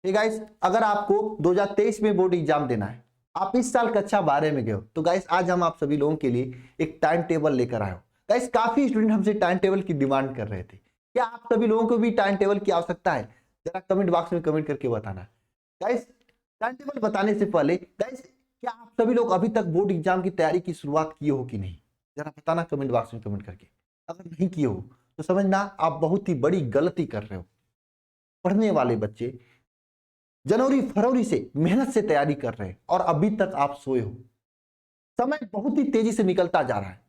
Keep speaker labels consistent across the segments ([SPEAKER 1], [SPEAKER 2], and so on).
[SPEAKER 1] Hey guys, अगर आपको 2023 में बोर्ड एग्जाम देना है, आप इस साल कक्षा 12 में गए हो, तो गाइस आज हम आप सभी लोगों के लिए एक टाइम टेबल लेकर आए हो। गाइस काफी स्टूडेंट हमसे टाइम टेबल की डिमांड कर रहे थे। क्या आप सभी लोगों को भी टाइम टेबल की आवश्यकता है? जरा कमेंट बॉक्स में कमेंट करके बताना। गाइस टाइम टेबल बताने से पहले गाइस, क्या आप सभी लोग अभी तक बोर्ड एग्जाम की तैयारी की शुरुआत किए हो कि नहीं? जरा बताना कमेंट बॉक्स में कमेंट करके। अगर नहीं किए हो तो समझना आप बहुत ही बड़ी गलती कर रहे हो। पढ़ने वाले बच्चे जनवरी फरवरी से मेहनत से तैयारी कर रहे हैं और अभी तक आप सोए हो। समय बहुत ही तेजी से निकलता जा रहा है।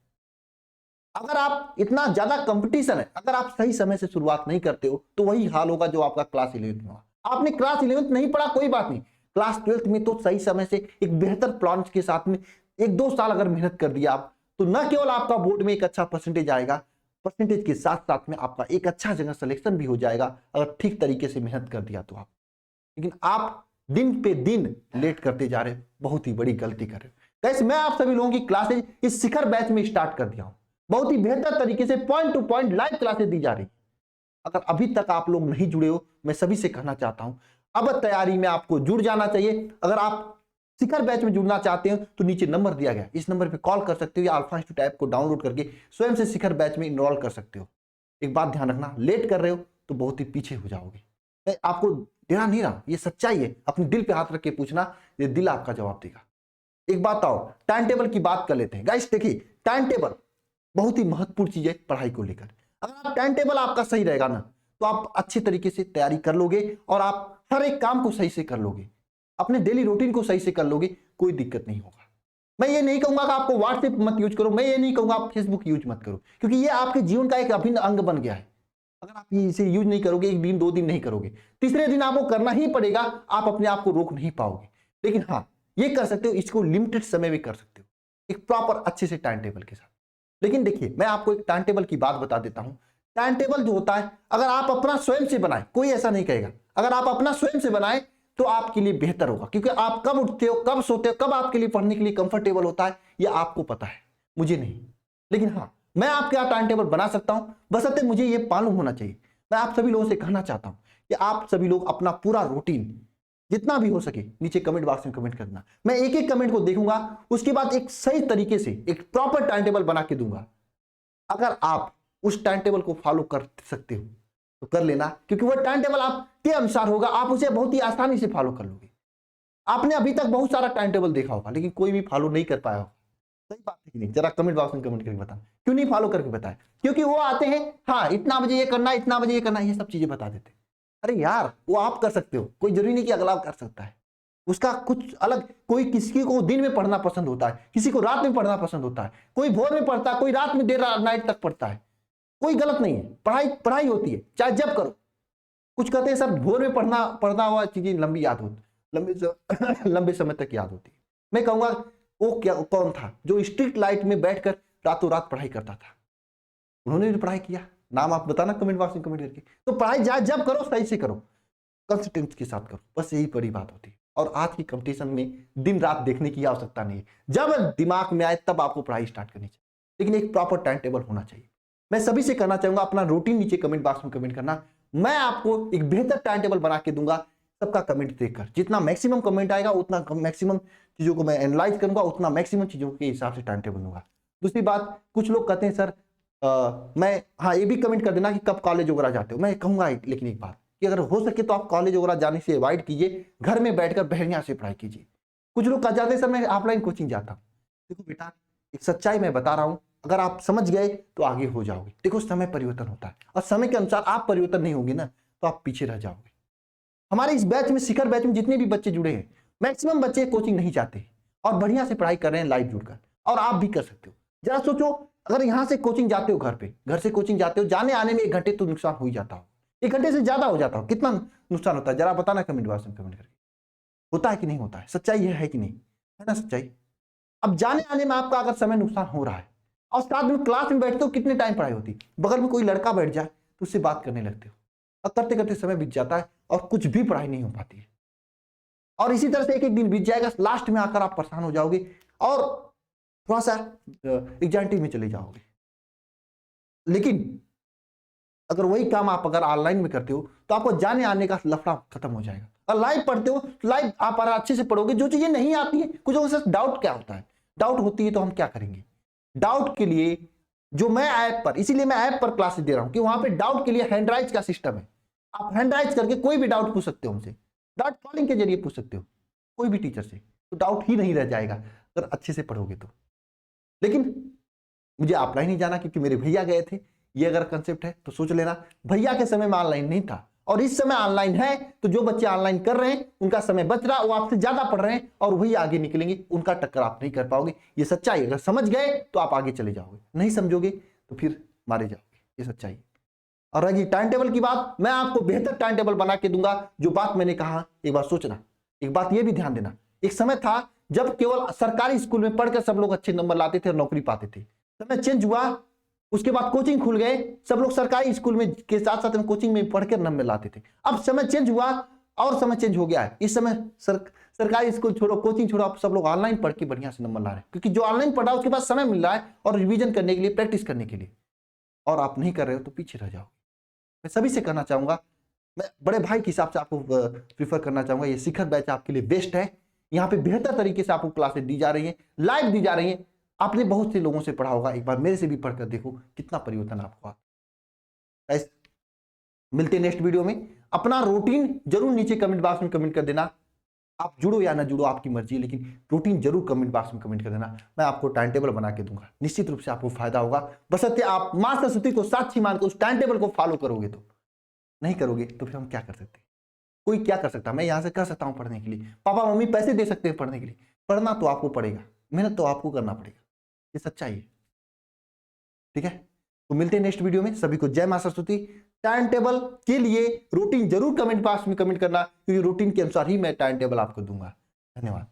[SPEAKER 1] अगर आप इतना ज्यादा कंपटीशन है, अगर आप सही समय से शुरुआत नहीं करते हो तो वही हाल होगा जो आपका क्लास 11th में हुआ। आपने क्लास 11th नहीं पढ़ा, कोई बात नहीं, क्लास 12th में तो सही समय से एक बेहतर प्लान के साथ में 1-2 साल अगर मेहनत कर दिया आप, तो न केवल आपका बोर्ड में एक अच्छा परसेंटेज आएगा, परसेंटेज के साथ साथ में आपका एक अच्छा जगह सिलेक्शन भी हो जाएगा, अगर ठीक तरीके से मेहनत कर दिया तो आप। लेकिन आप दिन पे दिन लेट करते जा रहे हो, बहुत ही बड़ी गलती कर रहे हो। गाइस मैं आप सभी लोगों की क्लासेज इस शिखर बैच में स्टार्ट कर दिया हूं। बहुत ही बेहतर तरीके से point to point live classes दी जा रही। अगर अभी तक आप लोग नहीं जुड़े हो, मैं सभी से कहना चाहता हूं, अब तैयारी में आपको जुड़ जाना चाहिए। अगर आप शिखर बैच में जुड़ना चाहते हैं तो नीचे नंबर दिया गया, इस नंबर पे कॉल कर सकते हो या अल्फा इंस्टीट्यूट ऐप को डाउनलोड करके स्वयं से शिखर बैच में इनरोल कर सकते हो। एक बात ध्यान रखना, लेट कर रहे हो तो बहुत ही पीछे हो जाओगे। मैं आपको डरा नहीं रहा, ये सच्चाई है। अपने दिल पे हाथ रख के पूछना, ये दिल आपका जवाब देगा। एक बात आओ, टाइम टेबल की बात कर लेते हैं। गाइस देखिए, टाइम टेबल बहुत ही महत्वपूर्ण चीज है पढ़ाई को लेकर। अगर आप टाइम टेबल आपका सही रहेगा ना, तो आप अच्छे तरीके से तैयारी कर लोगे और आप हर एक काम को सही से कर लोगे, अपने डेली रूटीन को सही से कर लोगे, कोई दिक्कत नहीं होगा। मैं ये नहीं कहूंगा कि आपको व्हाट्सएप मत यूज करो, मैं ये नहीं कहूंगा आप फेसबुक यूज मत करो, क्योंकि ये आपके जीवन का एक अभिन्न अंग बन गया है। अगर आप इसे यूज नहीं करोगे, 1 दिन 2 दिन नहीं करोगे, तीसरे दिन आपको करना ही पड़ेगा, आप अपने आप को रोक नहीं पाओगे। लेकिन हाँ, ये कर सकते हो, इसको लिमिटेड समय में कर सकते हो, एक प्रॉपर अच्छे से टाइम टेबल के साथ। लेकिन देखिए, मैं आपको एक टाइम टेबल की बात बता देता हूं। टाइम टेबल जो होता है, अगर आप अपना स्वयं से बनाए, कोई ऐसा नहीं कहेगा, अगर आप अपना स्वयं से बनाए तो आपके लिए बेहतर होगा, क्योंकि आप कब उठते हो, कब सोते हो, कब आपके लिए पढ़ने के लिए कंफर्टेबल होता है, यह आपको पता है, मुझे नहीं। लेकिन हाँ, मैं आपके यहाँ टाइम टेबल बना सकता हूं, बशर्ते मुझे यह मालूम होना चाहिए। मैं आप सभी लोगों से कहना चाहता हूं कि आप सभी लोग अपना पूरा रूटीन जितना भी हो सके नीचे कमेंट बॉक्स में कमेंट करना। मैं एक एक कमेंट को देखूंगा, उसके बाद एक सही तरीके से एक प्रॉपर टाइम टेबल बना के दूंगा। अगर आप उस टाइम टेबल को फॉलो कर सकते हो तो कर लेना, क्योंकि वह टाइम टेबल आपके अनुसार होगा, आप उसे बहुत ही आसानी से फॉलो कर लोगे। आपने अभी तक बहुत सारा टाइम टेबल देखा होगा, लेकिन कोई भी फॉलो नहीं कर पाया होगा। सही बात है कि नहीं? जरा कमेंट बॉक्स में कमेंट करके बताना, क्यों नहीं फॉलो करके बताएं? क्योंकि वो आते हैं, हाँ इतना बजे ये करना है, इतना बजे ये करना है, ये सब चीजें बता देते हैं। अरे यार, वो आप कर सकते हो, कोई जरूरी नहीं कि अगला कर सकता है। उसका कुछ अलग, कोई किसी को दिन में पढ़ना पसंद होता है, किसी को रात में पढ़ना पसंद होता है, कोई भोर में पढ़ता है, कोई रात में देर नाइट तक पढ़ता है। कोई गलत नहीं है, पढ़ाई पढ़ाई होती है, चाहे जब करो। कुछ कहते हैं सर भोर में पढ़ना पढ़ना हुआ चीजें लंबी याद होती, लंबे समय तक याद होती है। मैं कहूंगा वो क्या, कौन था जो स्ट्रीट लाइट में बैठकर रातों रात पढ़ाई करता था? उन्होंने भी पढ़ाई किया, नाम आप बताना कमेंट बॉक्स में कमेंट करके। तो पढ़ाई जब करो सही से करो, कंसिस्टेंस के साथ करो, बस यही बड़ी बात होती है। और आज की कंपटीशन में दिन रात देखने की आवश्यकता नहीं है, जब दिमाग में आए तब आपको पढ़ाई स्टार्ट करनी चाहिए, लेकिन एक प्रॉपर टाइम टेबल होना चाहिए। मैं सभी से कहना चाहूंगा, अपना रूटीन नीचे कमेंट बॉक्स में कमेंट करना, मैं आपको एक बेहतर टाइम टेबल बना के दूंगा। सबका कमेंट देखकर जितना मैक्सिमम कमेंट आएगा, उतना मैक्सिमम चीजों को मैं एनालाइज करूंगा, उतना मैक्सिमम चीजों के हिसाब से टाइम टेबल दूंगा। दूसरी बात, कुछ लोग कहते हैं सर मैं, हाँ ये भी कमेंट कर देना कि कब कॉलेज वगैरह जाते हो। मैं कहूंगा लेकिन एक बात, कि अगर हो सके तो आप कॉलेज वगैरह जाने से अवॉइड कीजिए, घर में बैठकर बढ़िया से पढ़ाई कीजिए। कुछ लोग कह जाते हैं सर मैं ऑफलाइन कोचिंग जाता हूँ। देखो बेटा, एक सच्चाई मैं बता रहा हूं, अगर आप समझ गए तो आगे हो जाओगे। देखो समय परिवर्तन होता है, और समय के अनुसार आप परिवर्तन नहीं होंगे ना, तो आप पीछे रह जाओगे। हमारे इस बैच में, शिखर बैच में जितने भी बच्चे जुड़े हैं, मैक्सिमम बच्चे कोचिंग नहीं चाहते और बढ़िया से पढ़ाई कर रहे हैं लाइव जुड़कर, और आप भी कर सकते हो। जरा सोचो, अगर यहां से कोचिंग जाते हो, घर से कोचिंग जाते हो, जाने आने में 1 घंटे तो नुकसान हो ही जाता हो, 1 घंटे से ज्यादा हो जाता हो, कितना नुकसान होता है जरा बताना कमेंट बॉक्स में कमेंट करके। होता है कि नहीं होता है? सच्चाई यह है कि नहीं, है ना सच्चाई? अब जाने आने में आपका अगर समय नुकसान हो रहा है, और साथ में क्लास में बैठते हो, कितने टाइम पढ़ाई होती है, बगल में कोई लड़का बैठ जाए तो उससे बात करने लगते हो, और करते करते समय बीत जाता है और कुछ भी पढ़ाई नहीं हो पाती है। और इसी तरह से एक एक दिन बीत जाएगा, लास्ट में आकर आप परेशान हो जाओगे और थोड़ा सा एग्जाइटी में चले जाओगे। लेकिन अगर वही काम आप अगर ऑनलाइन में करते हो तो आपको जाने आने का लफड़ा खत्म हो जाएगा। और लाइव पढ़ते हो तो लाइव आप अच्छे से पढ़ोगे। जो चीजें नहीं आती है, कुछ लोगों से डाउट क्या होता है, डाउट होती है तो हम क्या करेंगे, डाउट के लिए जो मैं ऐप पर, इसीलिए मैं ऐप पर क्लासेस दे रहा हूं कि वहां पे डाउट के लिए हैंड राइज का सिस्टम है। आप हैंड राइज करके कोई भी डाउट पूछ सकते हो हमसे, डाउट कॉलिंग के जरिए पूछ सकते हो कोई भी टीचर से, तो डाउट ही नहीं रह जाएगा अगर अच्छे से पढ़ोगे तो। लेकिन मुझे ऑफलाइन ही जाना क्योंकि मेरे भैया गए थे, ये अगर कंसेप्ट है तो सोच लेना भैया के समय में ऑनलाइन नहीं था और इस समय ऑनलाइन है, तो जो बच्चे ऑनलाइन कर रहे हैं उनका समय बच रहा, वो आपसे ज्यादा पढ़ रहे हैं और वही आगे निकलेंगे, उनका टक्कर आप नहीं कर पाओगे। ये सच्चाई, अगर समझ गए तो आप आगे चले जाओगे, नहीं समझोगे तो फिर मारे जाओगे, ये सच्चाई। और रही टाइम टेबल की बात, मैं आपको बेहतर टाइम टेबल बना के दूंगा। जो बात मैंने कहा एक बार सोचना, एक बात ये भी ध्यान देना, एक समय था जब केवल सरकारी स्कूल में पढ़कर सब लोग अच्छे नंबर लाते थे और नौकरी पाते थे। समय चेंज हुआ, उसके बाद कोचिंग खुल गए, सब लोग सरकारी स्कूल में के साथ साथ में कोचिंग में पढ़कर नंबर लाते थे। अब समय चेंज हुआ और समय चेंज हो गया है। इस समय सरकारी स्कूल छोड़ो, कोचिंग छोड़ो, आप सब लोग ऑनलाइन पढ़ के बढ़िया से नंबर ला रहे हैं, क्योंकि जो ऑनलाइन पढ़ा है उसके पास समय मिल रहा है और रिवीजन करने के लिए, प्रैक्टिस करने के लिए, और आप नहीं कर रहे हो तो पीछे रह जाओगे। मैं सभी से कहना चाहूंगा, मैं बड़े भाई के हिसाब से आपको प्रीफर करना चाहूंगा, ये शिखर बैच आपके लिए बेस्ट है। यहाँ पे बेहतर तरीके से आपको क्लासेस दी जा रही है, लाइव दी जा रही है। आपने बहुत से लोगों से पढ़ा होगा, एक बार मेरे से भी पढ़कर देखो कितना परिवर्तन आपको आता है। मिलते नेक्स्ट वीडियो में। अपना रूटीन जरूर नीचे कमेंट बॉक्स में कमेंट कर देना, आप जुड़ो या ना जुड़ो आपकी मर्जी, लेकिन रूटीन जरूर कमेंट बॉक्स में कमेंट कर देना। मैं आपको टाइम टेबल बना के दूंगा, निश्चित रूप से आपको फायदा होगा, बशर्ते आप मां सरस्वती को साक्षी मानकर उस टाइम टेबल को फॉलो करोगे। तो नहीं करोगे तो फिर हम क्या कर सकते हैं, कोई क्या कर सकता है। मैं यहां से कह सकता हूं पढ़ने के लिए, पापा मम्मी पैसे दे सकते हैं पढ़ने के लिए, पढ़ना तो आपको पड़ेगा, मेहनत तो आपको करना पड़ेगा, ये सच्चाई है। ठीक है, तो मिलते हैं नेक्स्ट वीडियो में। सभी को जय मां सरस्वती। टाइम टेबल के लिए रूटीन जरूर कमेंट बॉक्स में कमेंट करना, क्योंकि रूटीन के अनुसार ही मैं टाइम टेबल आपको दूंगा। धन्यवाद।